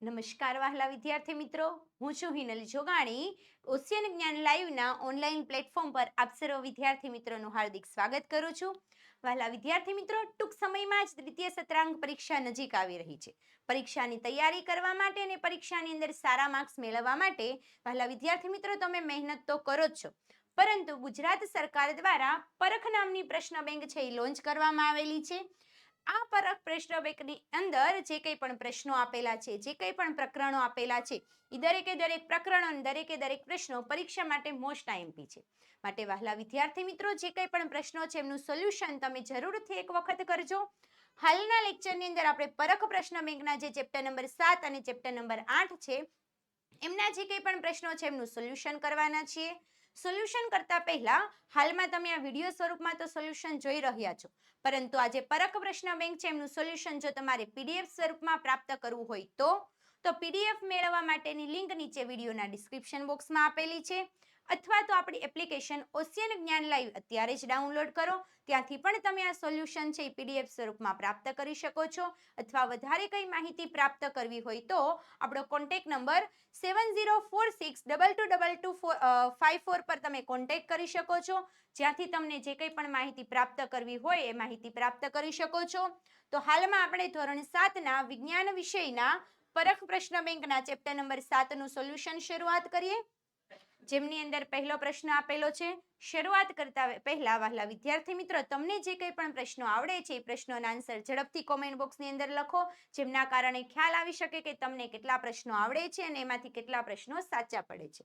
નમસ્કાર વહાલા વિદ્યાર્થી મિત્રો, હું છું હિનલ જોગાણી. ઓશિયન જ્ઞાન લાઈવના ઓનલાઈન પ્લેટફોર્મ પર આપ સર્વ વિદ્યાર્થી મિત્રોનું હાર્દિક સ્વાગત કરું છું. વહાલા વિદ્યાર્થી મિત્રો, ટૂંક સમયમાં જ દ્વિતીય સત્રાંક પરીક્ષા નજીક આવી રહી છે. પરીક્ષાની તૈયારી કરવા માટે અને પરીક્ષાની અંદર સારા માર્ક્સ મેળવવા માટે વહાલા વિદ્યાર્થી મિત્રો તમે મહેનત તો કરો જ છો, પરંતુ ગુજરાત સરકાર દ્વારા પરખ નામની પ્રશ્ન બેંક છે એ લોન્ચ કરવામાં આવેલી છે. આ પરખ પ્રશ્ન બેંકની અંદર જે કંઈ પણ પ્રશ્નો આપેલા છે, જે કંઈ પણ પ્રકરણો આપેલા છે, એ દરેકે દરેક પ્રકરણો અને દરેકે દરેક પ્રશ્નો પરીક્ષા માટે મોસ્ટ આઈએમપી છે. માટે વહાલા વિદ્યાર્થી મિત્રો, જે કંઈ પણ પ્રશ્નો છે એમનું સોલ્યુશન તમે જરૂરથી એક વખત કરજો. હાલના લેક્ચરની અંદર આપણે પરખ પ્રશ્ન બેંકના જે ચેપ્ટર નંબર 7 અને ચેપ્ટર નંબર 8 છે એમના જે કંઈ પણ પ્રશ્નો છે એમનું સોલ્યુશન કરવાના છીએ. સોલ્યુશન કરતા પહેલા હાલમાં તમે આ વિડીયો સ્વરૂપમાં તો સોલ્યુશન જોઈ રહ્યા છો, પરંતુ આ જે પરખ પ્રશ્ન બેંક છે એમનું સોલ્યુશન જો તમારે પીડીએફ સ્વરૂપમાં પ્રાપ્ત કરવું હોય તો પીડીએફ મેળવવા માટેની લિંક નીચે વિડીયોના ડિસ્ક્રિપ્શન બોક્સમાં આપેલી છે, અથવા તો આપણી એપ્લિકેશન ઓશિયન જ્ઞાન લાઈવ અત્યારે જ ડાઉનલોડ કરો. ત્યાંથી પણ તમે આ સોલ્યુશન છે એ પીડીએફ સ્વરૂપમાં પ્રાપ્ત કરી શકો છો, અથવા વધારે કંઈ માહિતી પ્રાપ્ત કરવી હોય તો આપણો કોન્ટેક્ટ નંબર 7046222254 પર તમે કોન્ટેક્ટ કરી શકો છો, જ્યાંથી તમને જે કંઈ પણ માહિતી પ્રાપ્ત કરવી હોય એ માહિતી પ્રાપ્ત કરી શકો છો. તો હાલમાં આપણે ધોરણ 7ના વિજ્ઞાન વિષયના પરખ પ્રશ્ન બેંકના ચેપ્ટર નંબર 7નું સોલ્યુશન શરૂઆત કરીએ, જેમની અંદર પહેલો પ્રશ્ન આપેલો છે. શરૂઆત કરતા પહેલા વહાલા વિદ્યાર્થી મિત્રો, તમને જે કંઈ પણ પ્રશ્નો આવડે છે એ પ્રશ્નોના આન્સર ઝડપથી કોમેન્ટ બોક્સની અંદર લખો, જેમના કારણે ખ્યાલ આવી શકે કે તમને કેટલા પ્રશ્નો આવડે છે અને એમાંથી કેટલા પ્રશ્નો સાચા પડે છે.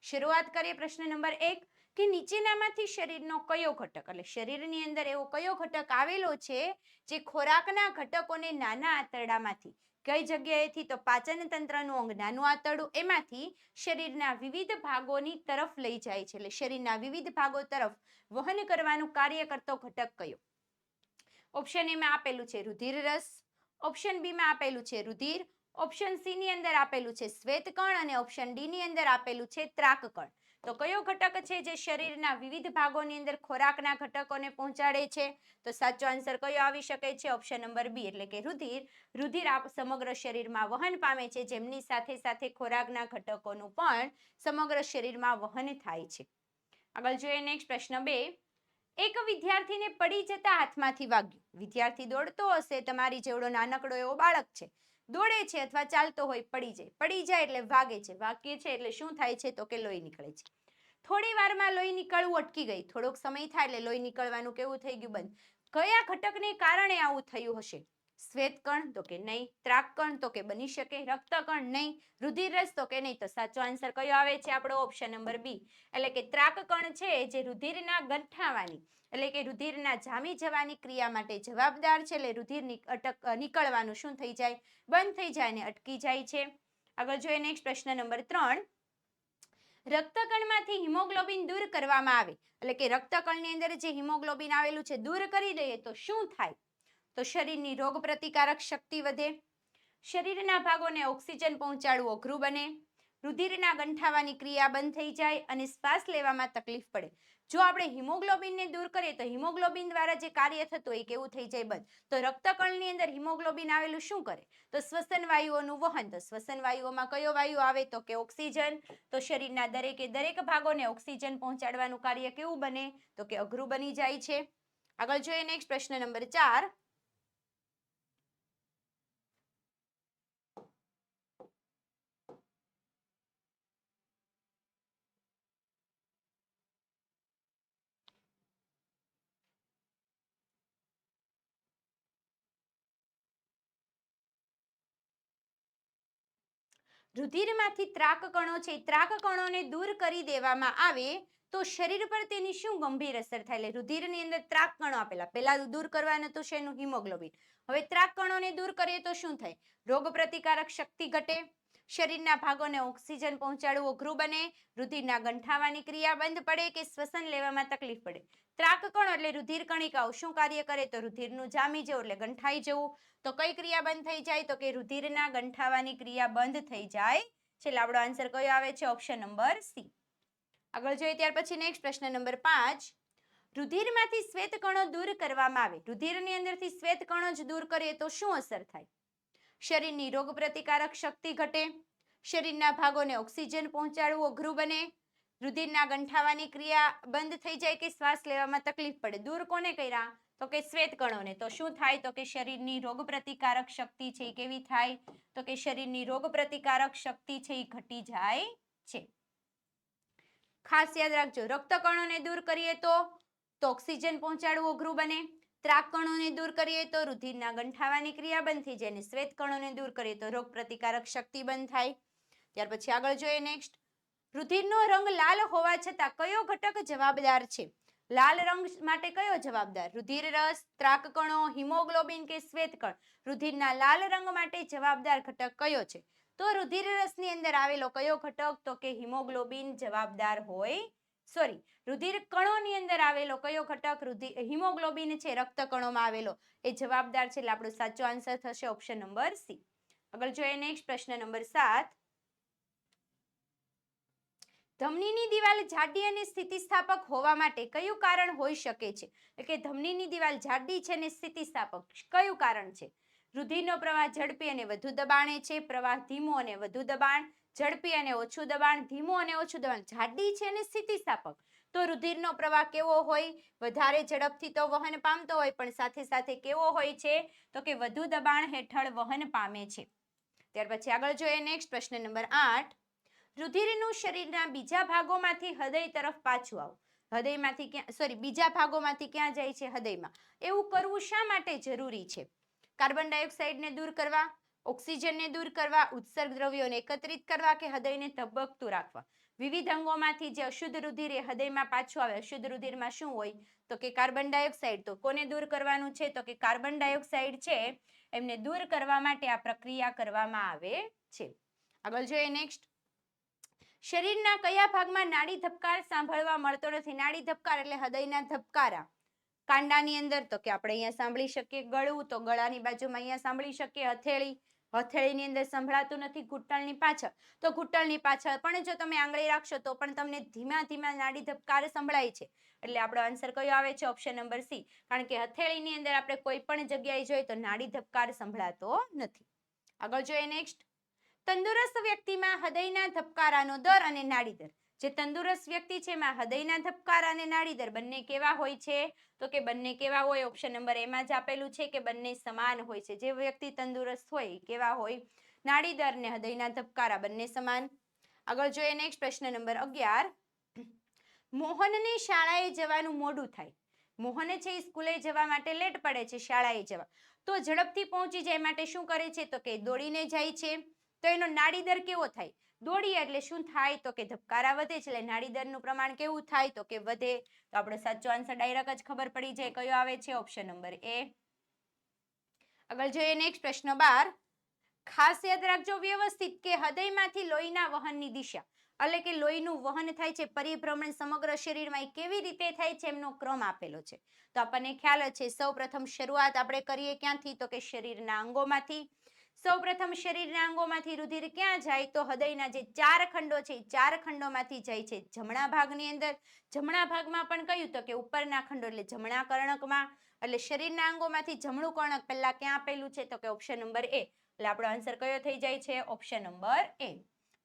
શરૂઆત કરીએ પ્રશ્ન નંબર 1 કે નીચેનામાંથી શરીરનો કયો ઘટક, એટલે શરીરની અંદર એવો કયો ઘટક આવેલો છે જે ખોરાકના ઘટકોને નાના આંતરડામાંથી, કઈ જગ્યાએથી, તો પાચન તંત્રનું અંગ નાનું આંતરડું, એમાંથી શરીરના વિવિધ ભાગોની તરફ લઈ જાય છે. એટલે શરીરના વિવિધ ભાગો તરફ વહન કરવાનું કાર્ય કરતો ઘટક કયો? ઓપ્શન એ માં આપેલું છે રુધિર રસ, ઓપ્શન બી માં આપેલું છે રુધિર, ઓપ્શન સી ની અંદર આપેલું છે શ્વેતકણ અને ઓપ્શન ડી ની અંદર આપેલું છે ત્રાકકણ. તો કયો ઘટક છે જે શરીરના વિવિધ ભાગોની અંદર ખોરાકના ઘટકોને પહોંચાડે છે? તો સાચો આન્સર કયો આવી શકે છે? ઓપ્શન નંબર બી, એટલે કે રુધિર. રુધિર સમગ્ર શરીરમાં વહન પામે છે, જેમની સાથે સાથે ખોરાકના ઘટકોનું પણ સમગ્ર શરીરમાં વહન થાય છે. આગળ જોઈએ નેક્સ્ટ પ્રશ્ન 2. એક વિદ્યાર્થીને પડી જતા હાથમાંથી વાગ્યું. વિદ્યાર્થી દોડતો હશે, તમારી જેવડો નાનકડો એવો બાળક છે, દોડે છે અથવા ચાલતો હોય, પડી જાય એટલે વાગે છે. વાગે છે એટલે શું થાય છે? તો કે લોહી નીકળે છે. થોડી વારમાં લોહી નીકળવું અટકી ગઈ. થોડોક સમય થાય એટલે લોહી નીકળવાનું કેવું થઈ ગયું? બંધ. કયા ઘટકને કારણે આવું થયું હશે? શ્વેતકણ? તો કે નહીં. ત્રાકકણ? તો કે બની શકે. રક્તકણ? નહીં. રુધિર રસ? તો કે નહીં. તો સાચો આન્સર કયો આવે છે? આપણો ઓપ્શન નંબર બી, એટલે કે ત્રાકકણ છે જે રુધિરના ગંઠાવાની, એટલે કે રુધિરના જામી જવાની ક્રિયા માટે જવાબદાર છે. એટલે રુધિર નીકળવાનું શું થઈ જાય? બંધ થઈ જાય અને અટકી જાય છે. આગળ જોઈએ નેક્સ્ટ પ્રશ્ન નંબર 3. રક્તકણમાંથી હિમોગ્લોબિન દૂર કરવામાં આવે, એટલે કે રક્તકણની અંદર જે હિમોગ્લોબિન આવેલું છે દૂર કરી દઈએ તો શું થાય? તો શરીરની રોગ પ્રતિકારક શક્તિ વધે, શરીરના ભાગોને ઓક્સિજન પહોંચાડવું અઘરું બને, રુધિરના ગંઠાવાની ક્રિયા બંધ થઈ જાય અને શ્વાસ લેવામાં તકલીફ પડે. જો આપણે હિમોગ્લોબિનને દૂર કરીએ તો હિમોગ્લોબિન દ્વારા જે કાર્ય થતું હોય કેવું થઈ જાય? બંધ. તો રક્તકણની અંદર હિમોગ્લોબિન આવેલું શું કરે? તો શ્વસન વાયુઓનું વહન. તો શ્વસન વાયુઓમાં કયો વાયુ આવે? તો કે ઓક્સિજન. તો શરીરના દરેકે દરેક ભાગોને ઓક્સિજન પહોંચાડવાનું કાર્ય કેવું બને? તો કે અઘરું બની જાય છે. આગળ જોઈએ નેક્સ્ટ પ્રશ્ન નંબર 4. રુધિરમાંથી ત્રાકકણો છે, ત્રાકકણોને દૂર કરી દેવામાં આવે તો શરીર પર તેની શું ગંભીર અસર થાય? એટલે રુધિરની અંદર ત્રાકકણો આપેલા, પહેલા દૂર કરવાનું તો શેનું? હિમોગ્લોબિન. હવે ત્રાકકણોને દૂર કરીએ તો શું થાય? રોગ પ્રતિકારક શક્તિ ઘટે, શરીરના ભાગોને ઓક્સિજન પહોંચાડવું અઘરું બને, રુધિરના ગંઠાવાની ક્રિયા બંધ પડે કે શ્વસન લેવામાં તકલીફ પડે. ત્રાકકણો એટલે રુધિર કણિકાઓ શું કાર્ય કરે? તો રુધિરનું જામી જવું એટલે ગંઠાઈ જવું. તો કઈ ક્રિયા બંધ થઈ જાય? તો કે રુધિરના ગંઠાવાની ક્રિયા બંધ થઈ જાય. છેલ્લે આપણો આન્સર કયો આવે છે? Option number C. આગળ જોઈએ ત્યાર પછી નેક્સ્ટ પ્રશ્ન નંબર 5. રુધિરમાંથી શ્વેતકણો દૂર કરવામાં આવે. રુધિરની અંદરથી શ્વેતકણો જ દૂર કરીએ તો શું અસર થાય? શરીરની રોગ પ્રતિકારક શક્તિ ઘટે, શરીરના ભાગોને ઓક્સિજન પહોંચાડવું અઘરું બને, રુધિરના ગંઠાવાની ક્રિયા બંધ થઈ જાય કે શ્વાસ લેવામાં તકલીફ પડે. દૂર કોને કર્યા? તો કે શ્વેત કણોને. તો શું થાય? તો કે શરીરની રોગ પ્રતિકારક શક્તિ છે એ કેવી થાય? તો કે શરીરની રોગ પ્રતિકારક શક્તિ છે એ ઘટી જાય છે. ખાસ યાદ રાખજો, રક્ત કણોને દૂર કરીએ તો ઓક્સિજન પહોંચાડવું અઘરું બને, ત્રાક કણોને દૂર કરીએ તો રુધિરના ગંઠાવાની ક્રિયા બંધ થઈ જાય, અને શ્વેત કણોને દૂર કરીએ તો રોગ પ્રતિકારક શક્તિ બંધ થાય. ત્યાર પછી આગળ જોઈએ નેક્સ્ટ. રુધિરનો રંગ લાલ હોવા છતાં કયો ઘટક જવાબદાર છે? લાલ રંગ માટે કયો જવાબદાર? રુધિર રસ, ત્રાક કણો, હિમોગ્લોબિન કે શ્વેત કણ? રુધિરના લાલ રંગ માટે જવાબદાર ઘટક કયો છે? તો રુધિર રસની અંદર આવેલો કયો ઘટક? તો કે હિમોગ્લોબિન જવાબદાર હોય. રુધિર કણોની અંદર આવેલો કયો ઘટક? હિમોગ્લોબિન છે, રક્ત કણોમાં આવેલો, એ જવાબદાર છે. એટલે આપણો સાચો આન્સર થશે ઓપ્શન નંબર સી. આગળ જોઈએ નેક્સ્ટ પ્રશ્ન નંબર 7. ધમનીની દિવાલ જાડી અને સ્થિતિસ્થાપક હોવા માટે કયું કારણ હોઈ શકે છે? એટલે કે ધમનીની દિવાલ જાડી છે અને સ્થિતિસ્થાપક, કયું કારણ છે? રુધિરનો પ્રવાહ ઝડપી અને વધુ દબાણે છે, પ્રવાહ ધીમો અને વધુ દબાણ, ઝડપી અને ઓછું દબાણ, ધીમો અને ઓછું દબાણ. જાડી છે અને સ્થિતિસ્થાપક, તો રુધિરનો પ્રવાહ કેવો હોય? વધારે ઝડપથી તો વહન પામતો હોય, પણ સાથે સાથે કેવો હોય છે? તો કે વધુ દબાણ હેઠળ વહન પામે છે. ત્યાર પછી આગળ જોઈએ નેક્સ્ટ પ્રશ્ન નંબર 8. રુધિરનું શરીરના બીજા ભાગોમાંથી હૃદય તરફ પાછું આવું. બીજા ભાગોમાંથી ક્યાં જાય છે? હૃદયમાં. એવું કરવું શા માટે જરૂરી છે? કાર્બન ડાયોક્સાઇડને દૂર કરવા, ઓક્સિજનને દૂર કરવા, ઉત્સર્ગ દ્રવ્યોને એકત્રિત કરવા કે હૃદયને ધબકતું રાખવા? વિવિધ અંગોમાંથી જે અશુદ્ધ રુધિર એ હૃદયમાં પાછું આવે. અશુદ્ધ રુધિરમાં શું હોય? તો કે કાર્બન ડાયોક્સાઇડ. તો કોને દૂર કરવાનું છે? તો કે કાર્બન ડાયોક્સાઇડ છે એમને દૂર કરવા માટે આ પ્રક્રિયા કરવામાં આવે છે. આગળ જોઈએ નેક્સ્ટ. શરીરના કયા ભાગમાં નાડી ધબકાર સાંભળવા મળતો નથી? નાડી ધબકાર એટલે હૃદયના ધબકારા. કાંડાની અંદર તો કે આપણે અહીંયા સાંભળી શકીએ. ગળું તો ગળાની બાજુમાં અહીંયા સાંભળી શકીએ. હથેળી, હથેળીની અંદર સંભળાતું નથી. ઘૂંટણની પાછળ, તો ઘૂંટણની પાછળ પણ જો તમે આંગળી રાખશો તો પણ તમને ધીમા ધીમા નાડી ધબકાર સંભળાય છે. એટલે આપણો આન્સર કયો આવે છે? Option number C. કારણ કે હથેળીની અંદર આપણે કોઈ પણ જગ્યાએ જોઈએ તો નાડી ધબકાર સંભળાતો નથી. આગળ જોઈએ નેક્સ્ટ. તંદુરસ્ત વ્યક્તિમાં હૃદયના ધબકારાનો દર અને નાડી દર. જે તંદુરસ્ત વ્યક્તિ છે એમાં હૃદયના ધબકારા અને નાડી દર બંને કેવા હોય છે? તો કે બંને કેવા હોય? ઓપ્શન નંબર એમાં જ આપેલું છે કે બંને સમાન હોય છે. જે વ્યક્તિ તંદુરસ્ત હોય કેવા હોય? નાડી દર ને હૃદયના ધબકારા બંને સમાન. આગળ જોઈએ નેક્સ્ટ પ્રશ્ન નંબર 11. મોહનને શાળાએ જવાનું મોડું થાય. મોહન છે એ સ્કૂલે જવા માટે લેટ પડે છે, શાળાએ જવા. તો ઝડપથી પહોંચી જાય માટે શું કરે છે? તો કે દોડીને જાય છે. તો એનો નાડી દર કેવો થાય? દોડીએ એટલે શું થાય? તો કે ધબકારા વધે છે. એટલે નાડી દરનું પ્રમાણ કેવું થાય? તો કે વધે. તો આપણો સાચો આન્સર ડાયરેક્ટ જ ખબર પડી જાય કયો આવે છે? ઓપ્શન નંબર એ. આગળ જોઈએ નેક્સ્ટ પ્રશ્ન 12. ખાસ યાદ રાખજો વ્યવસ્થિત કે હૃદયમાંથી લોહીના વહનની દિશા, એટલે કે લોહીનું વહન થાય છે, પરિભ્રમણ સમગ્ર શરીરમાં એ કેવી રીતે થાય છે એમનો ક્રમ આપેલો છે. તો આપણને ખ્યાલ છે. સૌપ્રથમ શરૂઆત આપણે કરીએ ક્યાંથી? તો કે શરીરના અંગોમાંથી. સૌપ્રથમ શરીરના અંગોમાંથી રુધિર ક્યાં જાય? તો હૃદયના જે 4 ખંડો છે એ 4 ખંડોમાંથી જાય છે જમણા ભાગની અંદર. જમણા ભાગમાં પણ કયું? તો કે ઉપરના ખંડો એટલે જમણા કર્ણકમાં. એટલે શરીરના અંગોમાંથી જમણું કર્ણક પહેલા ક્યાં આપેલું છે? તો કે ઓપ્શન નંબર એ. એટલે આપણો આન્સર કયો થઈ જાય છે? ઓપ્શન નંબર એ.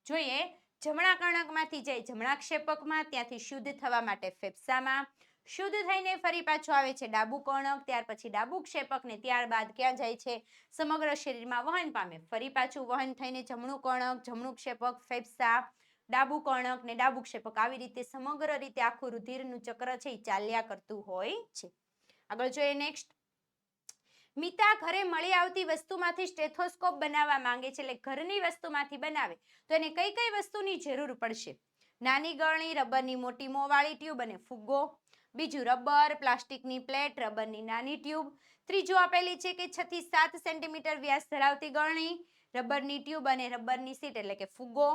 જોઈએ, જમણા કર્ણકમાંથી જાય જમણા ક્ષેપકમાં, ત્યાંથી શુદ્ધ થવા માટે ફેફસામાં, શુદ્ધ થઈને ફરી પાછું આવે છે ડાબુ કર્ણક, ત્યાર પછી ડાબુ ક્ષેપક ને ત્યારબાદ ક્યાં જાય છે? સમગ્ર શરીરમાં વહન પામે. ફરી પાછું વહન થઈને જમણું કર્ણક, જમણું ક્ષેપક, ફેફસા, ડાબુ કર્ણક ને ડાબુ ક્ષેપક, આવી રીતે સમગ્ર રીતે આખું રુધિરનું ચક્ર છે એ ચાલ્યા કરતું હોય છે. આગળ જોઈએ નેક્સ્ટ. મિતા ઘરે મળી આવતી વસ્તુમાંથી સ્ટેથોસ્કોપ બનાવવા માંગે છે. એટલે ઘરની વસ્તુમાંથી બનાવે તો એને કઈ કઈ વસ્તુની જરૂર પડશે? નાની ગળણી, રબરની મોટી મોંવાળી ટ્યુબ અને ફુગ્ગો. બીજું રબર, પ્લાસ્ટિકની પ્લેટ, રબરની નાની ટ્યુબ. ત્રીજું આપેલી છે કે 6 થી 7 સેન્ટીમીટર વ્યાસ ધરાવતી ગળણી, રબરની ટ્યુબ અને રબરની સીટ એટલે કે ફુગ્ગો.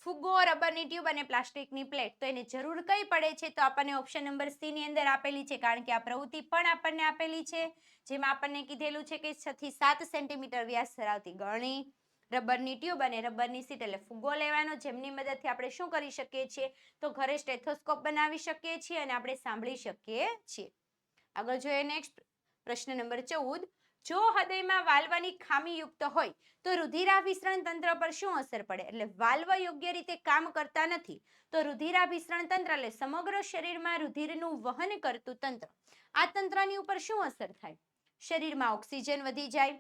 ફુગ્ગો, રબરની ટ્યુબ અને પ્લાસ્ટિકની પ્લેટ. તો એને જરૂર કઈ પડે છે? તો આપણને ઓપ્શન નંબર સી ની અંદર આપેલી છે, કારણ કે આ પ્રવૃત્તિ પણ આપણને આપેલી છે, જેમાં આપણને કીધેલું છે કે 6 થી 7 સેન્ટીમીટર વ્યાસ ધરાવતી ગળણી, રબરની ટ્યુબ અને રબરની સીટ એટલે ફુગ્ગો લેવાનો, જેમની મદદથી આપણે શું કરી શકીએ છીએ? તો ઘરે સ્ટેથોસ્કોપ બનાવી શકીએ છીએ અને આપણે સાંભળી શકીએ છીએ. આગળ જોઈએ નેક્સ્ટ પ્રશ્ન નંબર 14. જો હૃદયમાં વાલ્વની ખામીયુક્ત હોય તો રુધિરાભિસરણ તંત્ર પર શું અસર પડે? એટલે વાલ્વ યોગ્ય રીતે કામ કરતા નથી તો રુધિરાભિસરણ તંત્ર એટલે સમગ્ર શરીરમાં રુધિરનું વહન કરતું તંત્ર, આ તંત્રની ઉપર શું અસર થાય? શરીરમાં ઓક્સિજન વધી જાય,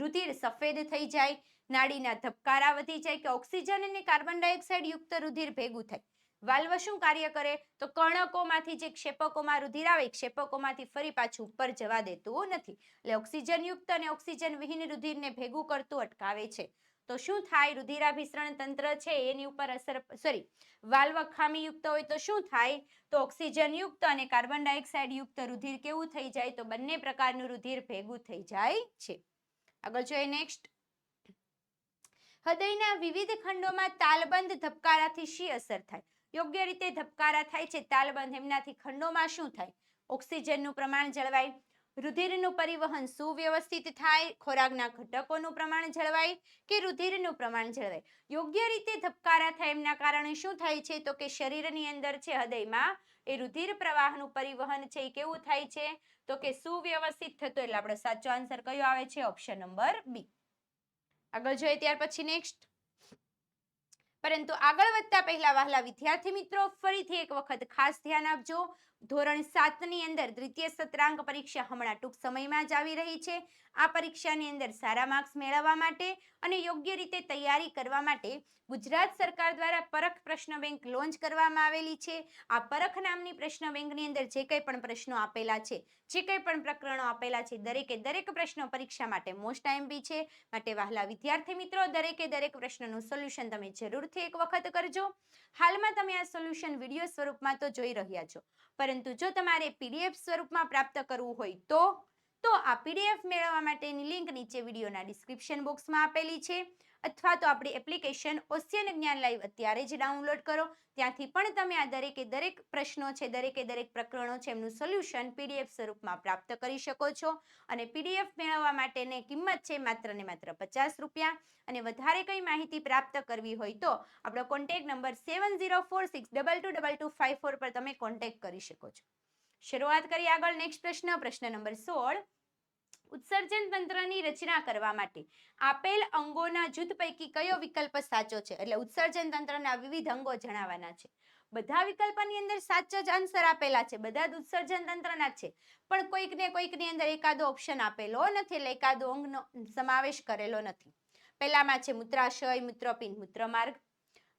રુધિર સફેદ થઈ જાય, નાડીના ધબકારા વધી જાય કે ઓક્સિજન અને કાર્બન ડાયોક્સાઇડ યુક્ત રુધિર ભેગું થાય. વાલ્વ શું કાર્ય કરે? તો કર્ણકોમાંથી જે ક્ષેપકોમાં રુધિર આવે ક્ષેપકોમાંથી ફરી પાછું ઉપર જવા દેતું નથી, એટલે ઓક્સિજન યુક્ત અને ઓક્સિજન વિહીન રુધિરને ભેગું કરતું અટકાવે છે. તો શું થાય? રુધિરાભિસરણ તંત્ર છે એની ઉપર અસર, વાલ્વ ખામીયુક્ત હોય તો શું થાય? તો ઓક્સિજન યુક્ત અને કાર્બન ડાયોક્સાઇડ યુક્ત રુધિર કેવું થઈ જાય? તો બંને પ્રકારનું રુધિર ભેગું થઈ જાય છે. આગળ જોઈએ નેક્સ્ટ. હૃદયના વિવિધ ખંડોમાં તાલબંધ ધબકારાથી શી અસર થાય? યોગ્ય રીતે ધબકારા થાય છે તાલબંધ, એમનાથી ખંડોમાં શું થાય? ઓક્સિજનનું પ્રમાણ જળવાય, રુધિરનું પરિવહન સુવ્યવસ્થિત થાય, ખોરાકના ઘટકોનું પ્રમાણ જળવાય કે રુધિરનું પ્રમાણ જળવાય? યોગ્ય રીતે ધબકારા થાય એમના કારણે શું થાય છે? તો કે શરીરની અંદર છે હૃદયમાં એ રુધિર પ્રવાહનું પરિવહન છે એ કેવું થાય છે? તો કે સુવ્યવસ્થિત થતો, એટલે આપણો સાચો આન્સર કયો આવે છે? Option number B. આગળ જોઈએ ત્યાર પછી નેક્સ્ટ. પરંતુ આગળ વધતા પહેલા વહાલા વિદ્યાર્થી મિત્રો ફરીથી એક વખત ખાસ ધ્યાન આપજો. ધોરણ 7 ની અંદર દ્વિતીય સત્રાંક પરીક્ષા હમણાં ટૂંક સમયમાં જ આવી રહી છે. આ પરીક્ષાની અંદર સારા માર્ક્સ મેળવવા માટે અને યોગ્ય રીતે તૈયારી કરવા માટે ગુજરાત સરકાર દ્વારા પરખ પ્રશ્ન બેંક લોન્ચ કરવામાં આવેલી છે. આ પરખ નામની પ્રશ્ન બેંકની અંદર જે કંઈ પણ પ્રશ્નો આપેલા છે, જે કંઈ પણ પ્રકરણો આપેલા છે, દરેકે દરેક પ્રશ્નો પરીક્ષા માટે મોસ્ટ આઈએમપી છે. માટે વહાલા વિદ્યાર્થી મિત્રો દરેકે દરેક પ્રશ્નનું સોલ્યુશન તમે જરૂરથી એક વખત કરજો. હાલમાં તમે આ સોલ્યુશન વિડીયો સ્વરૂપમાં તો જોઈ રહ્યા છો, પરંતુ જો તમારે પીડીએફ સ્વરૂપમાં પ્રાપ્ત કરવું હોય તો આ પીડીએફ મેળવવા માટેની લિંક નીચે વિડીયોના ડિસ્ક્રિપ્શન બોક્સમાં આપેલી છે, અથવા તો આપણી એપ્લિકેશન ઓશિયન જ્ઞાન લાઈવ અત્યારે જ ડાઉનલોડ કરો. ત્યાંથી પણ તમે આ દરેકે દરેક પ્રશ્નો છે, દરેકે દરેક પ્રકરણો છે એમનું સોલ્યુશન પીડીએફ સ્વરૂપમાં પ્રાપ્ત કરી શકો છો. અને પીડીએફ મેળવવા માટેની કિંમત છે માત્ર ને માત્ર 50 રૂપિયા. અને વધારે કંઈ માહિતી પ્રાપ્ત કરવી હોય તો આપણો કોન્ટેક્ટ નંબર 7046222254 પર તમે કોન્ટેક્ટ કરી શકો છો. શરૂઆત કરીએ આગળ. નેક્સ્ટ પ્રશ્ન નંબર 16. ઉત્સર્જન તંત્રની રચના કરવા માટે આપેલ અંગોના જૂથ પૈકી કયો વિકલ્પ સાચો છે? એટલે ઉત્સર્જન તંત્રના વિવિધ અંગો જણાવવાના છે. બધા વિકલ્પની અંદર સાચો જ આન્સર આપેલા છે, બધા જ ઉત્સર્જન તંત્રના છે, પણ કોઈકની અંદર એકાદો ઓપ્શન આપેલો નથી, એટલે એકાદો અંગનો સમાવેશ કરેલો નથી. પહેલામાં છે મૂત્રાશય, મૂત્રપિંડ, મૂત્રમાર્ગ.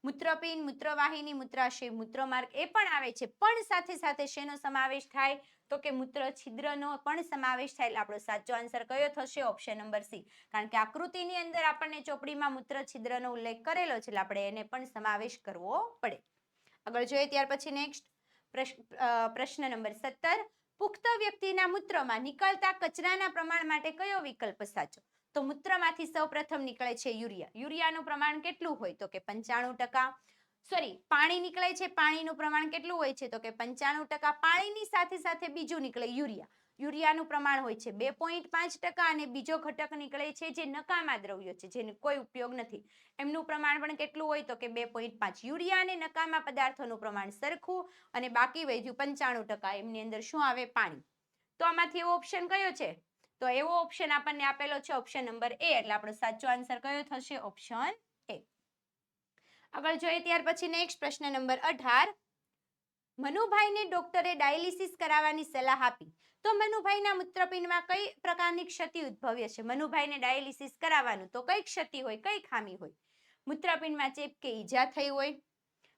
મૂત્રપિંડ, મૂત્રવાહિની, મૂત્રાશય, મૂત્રમાર્ગ એ પણ આવે છે, પણ સાથે સાથે શેનો સમાવેશ થાય? તો કે મૂત્ર છિદ્રનો પણ સમાવેશ થાય. એટલે આપણો સાચો આન્સર કયો થશે? Option number C. કારણ કે આકૃતિની અંદર આપણને ચોપડીમાં મૂત્ર છિદ્રનો ઉલ્લેખ કરેલો છે, એટલે આપણે એને પણ સમાવેશ કરવો પડે. આગળ જોઈએ ત્યાર પછી નેક્સ્ટ પ્રશ્ન નંબર 17. પુખ્ત વ્યક્તિના મૂત્રમાં નીકળતા કચરાના પ્રમાણ માટે કયો વિકલ્પ સાચો? તો મૂત્રમાંથી સૌપ્રથમ નીકળે છે યુરિયા. યુરિયાનું પ્રમાણ કેટલું હોય? તો કે 95%. પાણી નીકળે છે, પાણીનું પ્રમાણ કેટલું હોય છે? તો કે 95%. પાણીની સાથે સાથે બીજું નીકળે યુરિયા. યુરિયાનું પ્રમાણ હોય છે 2.5% અને બીજો ઘટક નીકળે છે જે નકામા દ્રવ્યો છે, જેનો કોઈ ઉપયોગ નથી, એમનું પ્રમાણ પણ કેટલું હોય? તો કે 2.5. યુરિયા અને નકામા પદાર્થોનું પ્રમાણ સરખું અને બાકી વધ્યું 95%, એમની અંદર શું આવે? પાણી. તો આમાંથી એવો ઓપ્શન કયો છે? તો એવો ઓપ્શન આપણને આપેલો છે ઓપ્શન નંબર એ. એટલે આપણો સાચો આન્સર કયો થશે? Option A. આગળ જોઈએ ત્યાર પછી નેક્સ્ટ પ્રશ્ન નંબર 18. મનુભાઈને ડોક્ટરે ડાયાલિસિસ કરાવવાની સલાહ આપી તો મનુભાઈના મૂત્રપિંડમાં કઈ પ્રકારની ક્ષતિ ઉદ્ભવે છે? મનુભાઈને ડાયાલિસિસ કરાવવાનું તો કઈ ક્ષતિ હોય, કઈ ખામી હોય? મૂત્રપિંડમાં ચેપ કે ઈજા થઈ હોય,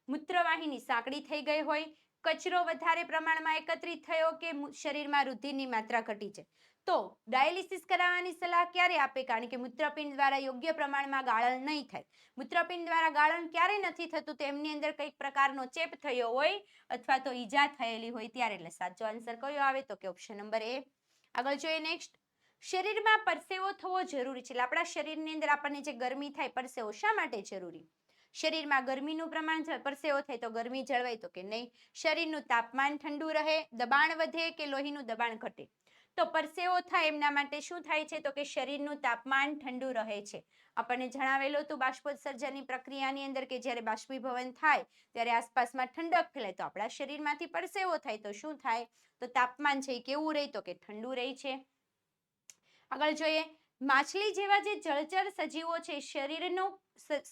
મૂત્રવાહિની સાંકડી થઈ ગઈ હોય, કચરો વધારે પ્રમાણમાં એકત્રિત થયો કે શરીરમાં રુધિરની માત્રા ઘટી છે. તો ડાયાલિસિસ કરાવવાની સલાહ ક્યારે આપે? કારણ કે મૂત્રપિંડ દ્વારા યોગ્ય પ્રમાણમાં ગાળણ નહીં થાય. મૂત્રપિંડ દ્વારા ગાળણ ક્યારે નથી થતું? તો એમની અંદર કઈક પ્રકારનો ચેપ થયો હોય અથવા તો ઈજા થયેલી હોય ત્યારે. એટલે સાચો આન્સર કયો આવે? તો કે ઓપ્શન નંબર એ. આગળ જોઈએ નેક્સ્ટ. શરીરમાં પરસેવો થવો જરૂરી છે. એટલે આપણા શરીરની અંદર આપણને જે ગરમી થાય, પરસેવો શા માટે જરૂરી? શરીરમાં ગરમીનું પ્રમાણ પરસેવો થાય તો ગરમી જળવાય? તો કે નહીં. શરીરનું તાપમાન ઠંડુ રહે, દબાણ વધે કે લોહીનું દબાણ ઘટે? તો પરસેવો થાય એમના માટે શું થાય છે? તો કે શરીરનું તાપમાન ઠંડુ રહે છે. આપણને જણાવેલું હતું બાષ્પોત્સર્જનની પ્રક્રિયાની અંદર કે જ્યારે બાષ્પીભવન થાય ત્યારે આસપાસમાં ઠંડક ફેલાય, તો આપણા શરીરમાંથી પરસેવો થાય તો શું થાય? તો તાપમાન છે એ કેવું રહે? તો કે ઠંડુ રહે છે. આગળ જોઈએ, માછલી જેવા જે જળચર સજીવો છે શરીરનો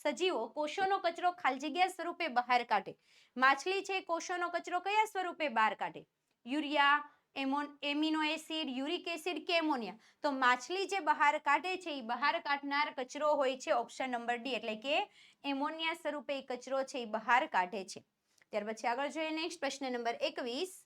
સજીવો કોષોનો કચરો ખાલી જગ્યા સ્વરૂપે બહાર કાઢે. માછલી છે કોષોનો કચરો કયા સ્વરૂપે બહાર કાઢે? Urea, amino acid, uric acid કે એમોનિયા? તો માછલી જે બહાર કાઢે છે એ બહાર કાઢનાર કચરો હોય છે ઓપ્શન નંબર ડી, એટલે કે એમોનિયા સ્વરૂપે એ કચરો છે એ બહાર કાઢે છે. ત્યાર પછી આગળ જોઈએ નેક્સ્ટ પ્રશ્ન નંબર 21.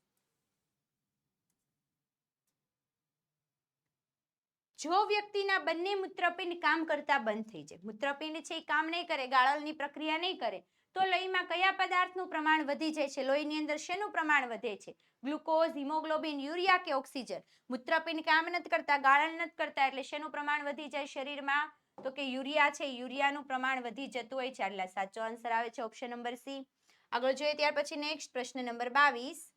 જો વ્યક્તિના બંને મૂત્રપિંડ કામ કરતા બંધ થઈ જાય, મૂત્રપિંડ છે એ કામ નહીં કરે, ગાળણની પ્રક્રિયા નહીં કરે, તો લોહીમાં કયા પદાર્થનું પ્રમાણ વધી જાય છે? લોહીની અંદર શેનું પ્રમાણ વધે છે? ગ્લુકોઝ, હિમોગ્લોબિન, યુરિયા કે ઓક્સિજન? મૂત્રપિંડ કામ નથી કરતા, ગાળણ નથી કરતા, એટલે શેનું પ્રમાણ વધી જાય શરીરમાં? તો કે યુરિયા છે, યુરિયાનું પ્રમાણ વધી જતું હોય છે. એટલે સાચો આન્સર આવે છે ઓપ્શન નંબર સી. આગળ જોઈએ ત્યાર પછી નેક્સ્ટ પ્રશ્ન નંબર 22.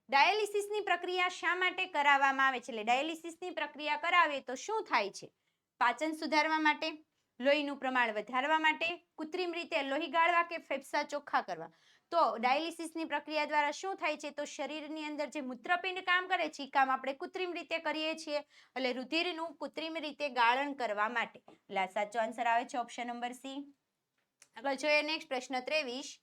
ડાયાલિસિસની પ્રક્રિયા શા માટે કરાવવામાં આવે છે? એટલે ડાયાલિસિસની પ્રક્રિયા કરાવે તો શું થાય છે? પાચન સુધારવા માટે, લોહીનું પ્રમાણ વધારવા માટે, કૃત્રિમ રીતે લોહી ગાળવા કે ફેફસા ચોખ્ખા કરવા? તો ડાયાલિસિસની પ્રક્રિયા દ્વારા શું થાય છે? તો શરીરની અંદર જે મૂત્રપિંડ કામ કરે છે એ કામ આપણે કૃત્રિમ રીતે કરીએ છીએ, એટલે રુધિરનું કૃત્રિમ રીતે ગાળણ કરવા માટે. એટલે સાચો આન્સર આવે છે ઓપ્શન નંબર સી. આગળ જોઈએ નેક્સ્ટ પ્રશ્ન 23.